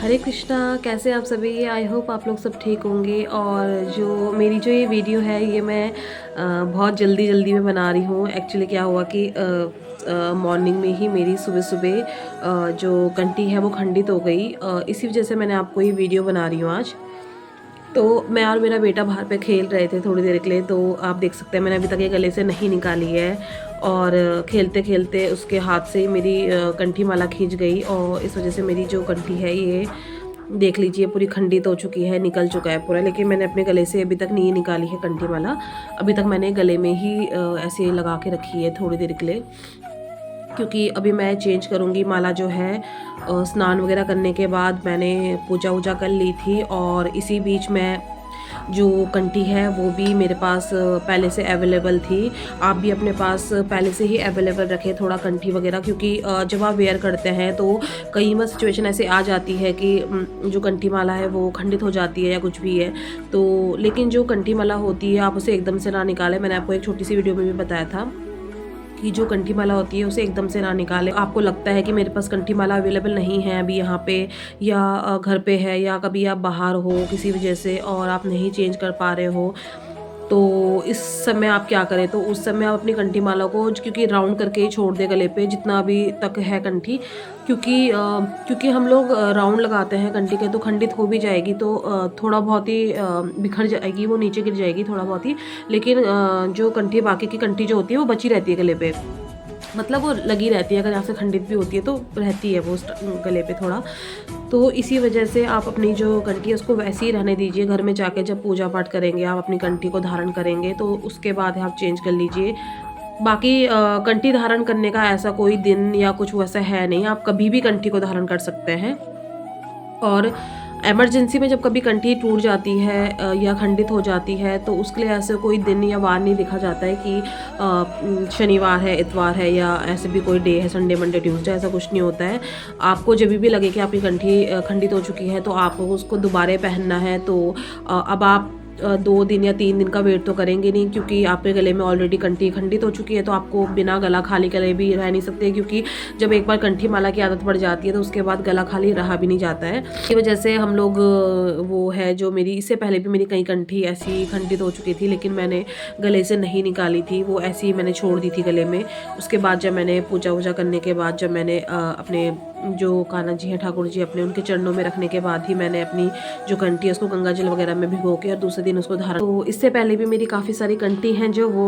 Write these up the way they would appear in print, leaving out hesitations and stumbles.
हरे कृष्णा। कैसे आप सभी? आई होप आप लोग सब ठीक होंगे। और जो ये वीडियो है ये मैं बहुत जल्दी जल्दी में बना रही हूँ। एक्चुअली क्या हुआ कि मॉर्निंग में ही मेरी सुबह सुबह जो कंठी है वो खंडित हो गई। इसी वजह से मैंने आपको ये वीडियो बना रही हूँ आज। तो मैं और मेरा बेटा बाहर पे खेल रहे थे थोड़ी देर के लिए, तो आप देख सकते हैं मैंने अभी तक ये गले से नहीं निकाली है। और खेलते खेलते उसके हाथ से ही मेरी कंठी माला खींच गई और इस वजह से मेरी जो कंठी है ये देख लीजिए पूरी खंडित हो चुकी है, निकल चुका है पूरा। लेकिन मैंने अपने गले से अभी तक नहीं निकाली है कंठी माला। अभी तक मैंने गले में ही ऐसे लगा के रखी है थोड़ी देर के लिए, क्योंकि अभी मैं चेंज करूँगी माला जो है। स्नान वगैरह करने के बाद मैंने पूजा वूजा कर ली थी और इसी बीच मैं जो कंठी है वो भी मेरे पास पहले से अवेलेबल थी। आप भी अपने पास पहले से ही अवेलेबल रखें थोड़ा कंठी वगैरह, क्योंकि जब आप वेयर करते हैं तो कई बार सिचुएशन ऐसे आ जाती है कि जो कंठी माला है वो खंडित हो जाती है या कुछ भी है। तो लेकिन जो कंठी माला होती है आप उसे एकदम से ना निकालें। मैंने आपको एक छोटी सी वीडियो में भी बताया था कि जो कंठी माला होती है उसे एकदम से ना निकालें। आपको लगता है कि मेरे पास कंठी माला अवेलेबल नहीं है अभी यहाँ पे या घर पे है, या कभी आप बाहर हो किसी वजह से और आप नहीं चेंज कर पा रहे हो, तो इस समय आप क्या करें? तो उस समय आप अपनी कंठी माला को क्योंकि राउंड करके ही छोड़ दें गले पे जितना अभी तक है कंठी, क्योंकि हम लोग राउंड लगाते हैं कंठी के, तो खंडित हो भी जाएगी तो थोड़ा बहुत ही बिखर जाएगी, वो नीचे गिर जाएगी थोड़ा बहुत ही। लेकिन जो कंठी बाकी की कंठी जो होती है वो बची रहती है गले पे, मतलब वो लगी रहती है। अगर यहाँ से खंडित भी होती है तो रहती है वो गले पे थोड़ा। तो इसी वजह से आप अपनी जो कंठी है उसको वैसे ही रहने दीजिए। घर में जाके जब पूजा पाठ करेंगे आप अपनी कंठी को धारण करेंगे तो उसके बाद आप चेंज कर लीजिए। बाकी कंठी धारण करने का ऐसा कोई दिन या कुछ वैसा है नहीं, आप कभी भी कंठी को धारण कर सकते हैं। और इमरजेंसी में जब कभी कंठी टूट जाती है या खंडित हो जाती है तो उसके लिए ऐसे कोई दिन या वार नहीं लिखा जाता है कि शनिवार है, इतवार है, या ऐसे भी कोई डे है संडे मंडे ट्यूसडे, ऐसा कुछ नहीं होता है। आपको जब भी लगे कि आपकी कंठी खंडित हो चुकी है तो आपको उसको दोबारा पहनना है। तो अब आप 2 दिन या 3 दिन का वेट तो करेंगे नहीं, क्योंकि आपके गले में ऑलरेडी कंठी खंडित हो चुकी है। तो आपको बिना गला खाली गले भी रह नहीं सकते, क्योंकि जब एक बार कंठी माला की आदत पड़ जाती है तो उसके बाद गला खाली रहा भी नहीं जाता है। इसी वजह से हम लोग वो है जो मेरी इससे पहले भी मेरी कई कंठी ऐसी खंडित हो चुकी थी, लेकिन मैंने गले से नहीं निकाली थी, वो ऐसी ही मैंने छोड़ दी थी गले में। उसके बाद जब मैंने पूजा वूजा करने के बाद जब मैंने अपने जो कान्हा जी हैं ठाकुर जी अपने, उनके चरणों में रखने के बाद ही मैंने अपनी जो कंठी है उसको गंगा जल वगैरह में भिगो के और दूसरे दिन उसको धारण। तो इससे पहले भी मेरी काफ़ी सारी कंठी हैं जो वो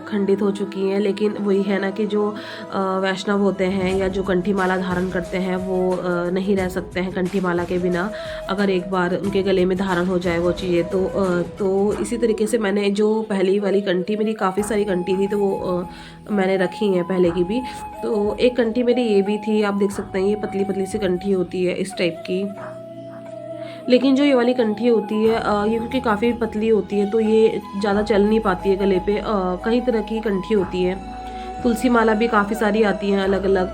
खंडित हो चुकी हैं। लेकिन वही है ना कि जो वैष्णव होते हैं या जो कंठी माला धारण करते हैं वो नहीं रह सकते हैं कंठी माला के बिना। अगर एक बार उनके गले में धारण हो जाए वो चीज़ें तो इसी तरीके से मैंने जो पहली वाली कंठी, मेरी काफ़ी सारी कंठी थी तो वो मैंने रखी हैं पहले की भी। तो एक कंठी मेरी ये भी थी, आप देख सकते हैं ये पतली पतली सी कंठी होती है इस टाइप की। लेकिन जो ये वाली कंठी होती है ये क्योंकि काफ़ी पतली होती है तो ये ज़्यादा चल नहीं पाती है गले पे। कई तरह की कंठी होती है। तुलसी माला भी काफ़ी सारी आती हैं अलग अलग,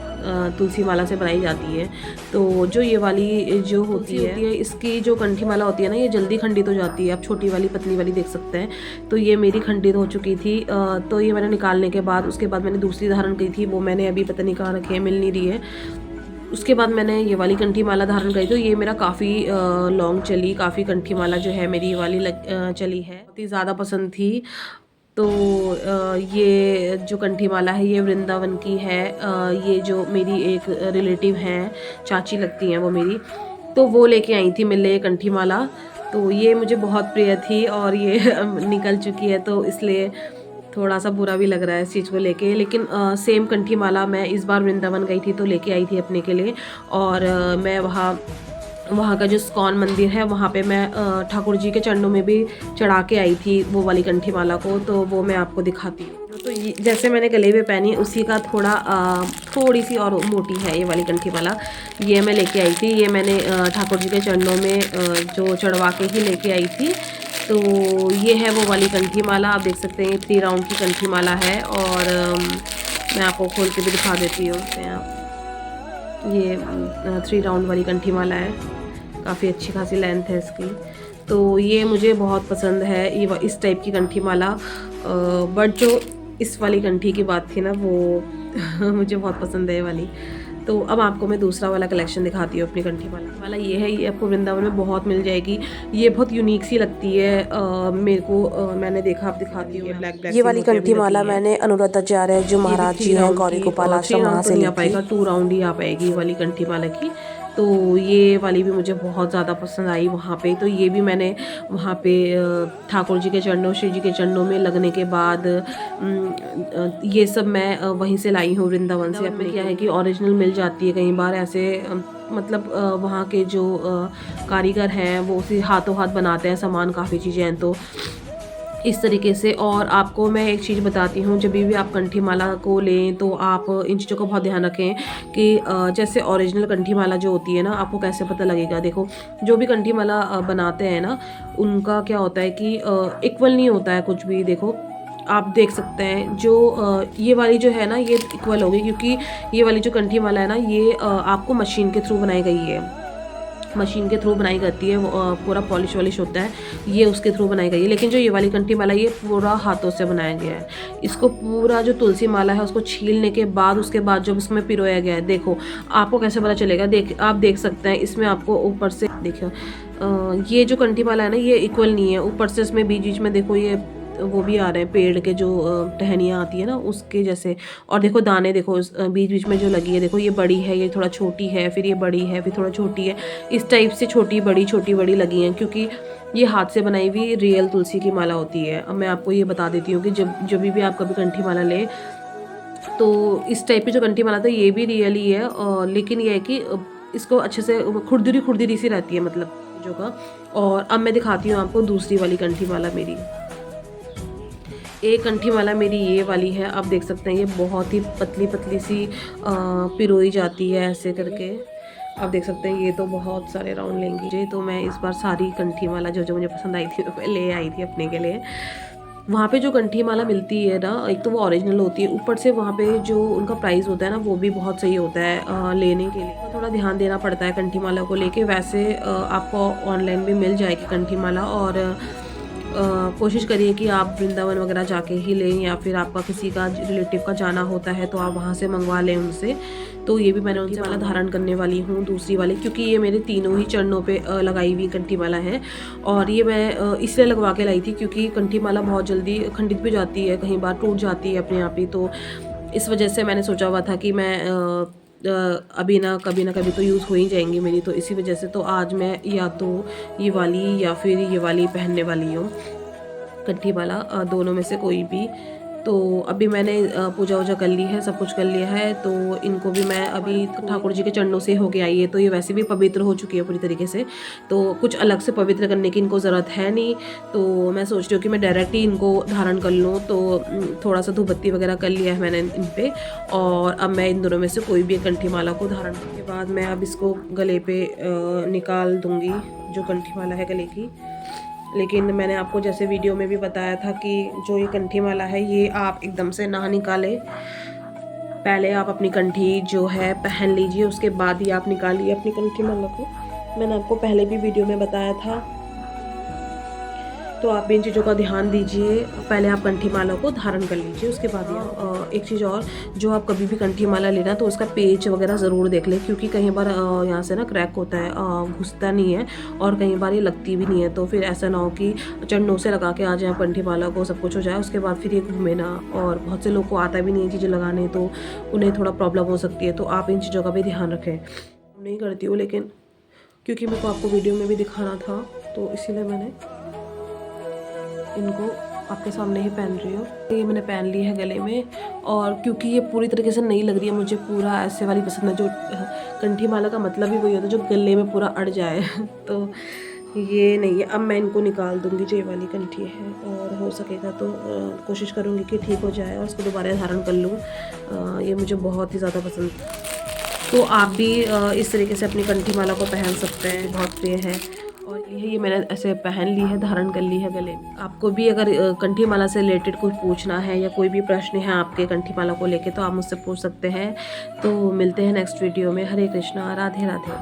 तुलसी माला से बनाई जाती है। तो जो ये वाली जो होती है इसकी जो कंठी माला होती है ना ये जल्दी खंडित हो जाती है। आप छोटी वाली पतली वाली देख सकते हैं। तो ये मेरी खंडित हो चुकी थी। तो ये मैंने निकालने के बाद उसके बाद मैंने दूसरी धारण की थी, वो मैंने अभी पता नहीं कहाँ रखी है, मिल नहीं रही है। उसके बाद मैंने ये वाली कंठी माला धारण करी, तो ये मेरा काफ़ी लॉन्ग चली। काफ़ी कंठी माला जो है मेरी ये वाली चली है, बहुत ही ज़्यादा पसंद थी। तो ये जो कंठी माला है ये वृंदावन की है। ये जो मेरी एक रिलेटिव हैं, चाची लगती हैं वो मेरी, तो वो लेके आई थी मेरे लिए कंठी माला। तो ये मुझे बहुत प्रिय थी और ये निकल चुकी है तो इसलिए थोड़ा सा बुरा भी लग रहा है इस चीज़ को लेके। लेकिन सेम कंठी माला मैं इस बार वृंदावन गई थी तो लेके आई थी अपने के लिए। और मैं वहाँ का जो इस्कॉन मंदिर है वहाँ पे मैं ठाकुर जी के चरणों में भी चढ़ा के आई थी वो वाली कंठी माला को, तो वो मैं आपको दिखाती हूँ। तो ये जैसे मैंने गले में पहनी उसी का थोड़ी सी और मोटी है ये वाली कंठी माला। ये मैं लेके आई थी, ये मैंने ठाकुर जी के चरणों में जो चढ़वा के ही लेके आई थी। तो ये है वो वाली कंठी माला, आप देख सकते हैं 3 राउंड की कंठी माला है। और मैं आपको खोल के भी दिखा देती हूँ। ये 3 राउंड वाली कंठी माला है, काफ़ी अच्छी खासी लेंथ है इसकी। तो ये मुझे बहुत पसंद है ये इस टाइप की कंठी माला। बट जो इस वाली कंठी की बात थी ना वो मुझे बहुत पसंद है ये वाली। तो अब आपको मैं दूसरा वाला कलेक्शन दिखाती हूँ अपनी कंठी माला वाला। ये है, ये आपको वृंदावन में बहुत मिल जाएगी। ये बहुत यूनिक सी लगती है मेरे को। मैंने देखा, आप दिखाती हूँ, ब्लैक ब्लैक ये वाली कंठी माला मैंने अनुराधाचार्य जो महाराज जी हैं गौरी गोपाल आश्रम वहाँ से नहीं ली आ पाएगा, थी। 2 राउंड ही आ पाएगी ये वाली कंठी माला की। तो ये वाली भी मुझे बहुत ज़्यादा पसंद आई वहाँ पे। तो ये भी मैंने वहाँ पे ठाकुर जी के चरणों, शिव जी के चरणों में लगने के बाद ये सब मैं वहीं से लाई हूँ वृंदावन से। अपने क्या है कि ओरिजिनल मिल जाती है कई बार ऐसे, मतलब वहाँ के जो कारीगर हैं वो उसी हाथों हाथ बनाते हैं सामान, काफ़ी चीज़ें हैं तो इस तरीके से। और आपको मैं एक चीज़ बताती हूँ, जब भी आप कंठी माला को लें तो आप इन चीज़ों का बहुत ध्यान रखें कि जैसे ओरिजिनल कंठी माला जो होती है ना, आपको कैसे पता लगेगा। देखो, जो भी कंठी माला बनाते हैं ना, उनका क्या होता है कि इक्वल नहीं होता है कुछ भी। देखो, आप देख सकते हैं जो ये वाली जो है ना, ये इक्वल होगी, क्योंकि ये वाली जो कंठी माला है ना, ये आपको मशीन के थ्रू बनाई गई है। मशीन के थ्रू बनाई जाती है, पूरा पॉलिश वॉलिश होता है, ये उसके थ्रू बनाई गई है। लेकिन जो ये वाली कंठी माला, ये पूरा हाथों से बनाया गया है। इसको पूरा जो तुलसी माला है उसको छीलने के बाद, उसके बाद जब इसमें पिरोया गया है, देखो आपको कैसे पता चलेगा। आप देख सकते हैं इसमें आपको ऊपर से देखो, ये जो कंठी माला है ना, ये इक्वल नहीं है। ऊपर से इसमें बीच बीच में देखो ये वो भी आ रहे हैं, पेड़ के जो टहनियाँ आती है ना उसके जैसे। और देखो दाने, देखो बीच बीच में जो लगी है, देखो ये बड़ी है, ये थोड़ा छोटी है, फिर ये बड़ी है, फिर थोड़ा छोटी है, इस टाइप से छोटी बड़ी लगी हैं, क्योंकि ये हाथ से बनाई हुई रियल तुलसी की माला होती है। अब मैं आपको ये बता देती हूँ कि जब भी आप कभी कंठी माला लें तो इस टाइप की जो कंठी माला था ये भी रियल ही है, लेकिन ये है कि इसको अच्छे से खुरदुरी सी रहती है, मतलब जो का। और अब मैं दिखाती हूँ आपको दूसरी वाली कंठी माला मेरी। एक कंठी माला मेरी ये वाली है, आप देख सकते हैं, ये बहुत ही पतली पतली सी पिरोई जाती है ऐसे करके। आप देख सकते हैं, ये तो बहुत सारे राउंड लेंगी। तो मैं इस बार सारी कंठी माला जो जो मुझे पसंद आई थी मैं ले आई थी अपने के लिए। वहाँ पे जो कंठी माला मिलती है ना, एक तो वो ओरिजिनल होती है, ऊपर से वहाँ पे जो उनका प्राइस होता है ना, वो भी बहुत सही होता है लेने के लिए। थोड़ा ध्यान देना पड़ता है कंठी माला को लेके। वैसे आपको ऑनलाइन भी मिल जाएगी कंठी माला, और कोशिश करिए कि आप वृंदावन वगैरह जाके ही लें, या फिर आपका किसी का रिलेटिव का जाना होता है तो आप वहाँ से मंगवा लें उनसे। तो ये भी मैंने उनकी माला धारण करने वाली हूँ, दूसरी वाली, क्योंकि ये मेरे तीनों ही चरणों पे लगाई हुई कंठी माला है। और ये मैं इसलिए लगवा के लाई थी क्योंकि कंठी माला बहुत जल्दी खंडित भी जाती है, कहीं बार टूट जाती है अपने आप ही। तो इस वजह से मैंने सोचा हुआ था कि मैं अभी ना कभी तो यूज़ हो ही जाएंगी मेरी, तो इसी वजह से तो आज मैं या तो ये वाली या फिर ये वाली पहनने वाली हूँ, कंठी माला, दोनों में से कोई भी। तो अभी मैंने पूजा वूजा कर ली है, सब कुछ कर लिया है, तो इनको भी मैं अभी ठाकुर जी के चरणों से होके आई है, तो ये वैसे भी पवित्र हो चुकी है पूरी तरीके से, तो कुछ अलग से पवित्र करने की इनको ज़रूरत है नहीं। तो मैं सोच रही हूँ कि मैं डायरेक्ट ही इनको धारण कर लूँ। तो थोड़ा सा धूप बत्ती वगैरह कर लिया है मैंने इन पे, और अब मैं इन दोनों में से कोई भी कंठी माला को धारण करने के बाद मैं अब इसको गले पे निकाल दूँगी, जो कंठी माला है गले की। लेकिन मैंने आपको जैसे वीडियो में भी बताया था कि जो ये कंठी माला है, ये आप एकदम से ना निकालें। पहले आप अपनी कंठी जो है पहन लीजिए, उसके बाद ही आप निकालिए अपनी कंठी माला को। मैंने आपको पहले भी वीडियो में बताया था, तो आप इन चीज़ों का ध्यान दीजिए। पहले आप कंठी माला को धारण कर लीजिए, उसके बाद ही एक चीज़ और, जो आप कभी भी कंठी माला लेना तो उसका पेच वगैरह ज़रूर देख लें, क्योंकि कई बार यहाँ से ना क्रैक होता है, घुसता नहीं है, और कई बार ये लगती भी नहीं है। तो फिर ऐसा ना हो कि चरणों से लगा के आ जाए कंठी माला को, सब कुछ हो जाए, उसके बाद फिर ये घूमे ना। और बहुत से लोग को आता भी नहीं है चीज़ें लगाने, तो उन्हें थोड़ा प्रॉब्लम हो सकती है। तो आप इन चीज़ों का भी ध्यान रखें। नहीं करती हूँ, लेकिन क्योंकि मेरे को आपको वीडियो में भी दिखाना था, तो इसीलिए मैंने इनको आपके सामने ही पहन रही हूँ। ये मैंने पहन ली है गले में, और क्योंकि ये पूरी तरीके से नहीं लग रही है, मुझे पूरा ऐसे वाली पसंद है। जो कंठी माला का मतलब ही वही होता है, जो गले में पूरा अड़ जाए तो ये नहीं है। अब मैं इनको निकाल दूँगी, जो ये वाली कंठी है, और हो सकेगा तो कोशिश करूँगी कि ठीक हो जाए और उसको दोबारा धारण कर लूँ। ये मुझे बहुत ही ज़्यादा पसंद है। तो आप भी इस तरीके से अपनी कंठी माला को पहन सकते हैं, बहुत प्रिय है। और ये मैंने ऐसे पहन ली है, धारण कर ली है गले में। आपको भी अगर कंठी माला से रिलेटेड कुछ पूछना है या कोई भी प्रश्न है आपके कंठी माला को लेके, तो आप मुझसे पूछ सकते हैं। तो मिलते हैं नेक्स्ट वीडियो में। हरे कृष्णा, राधे राधे।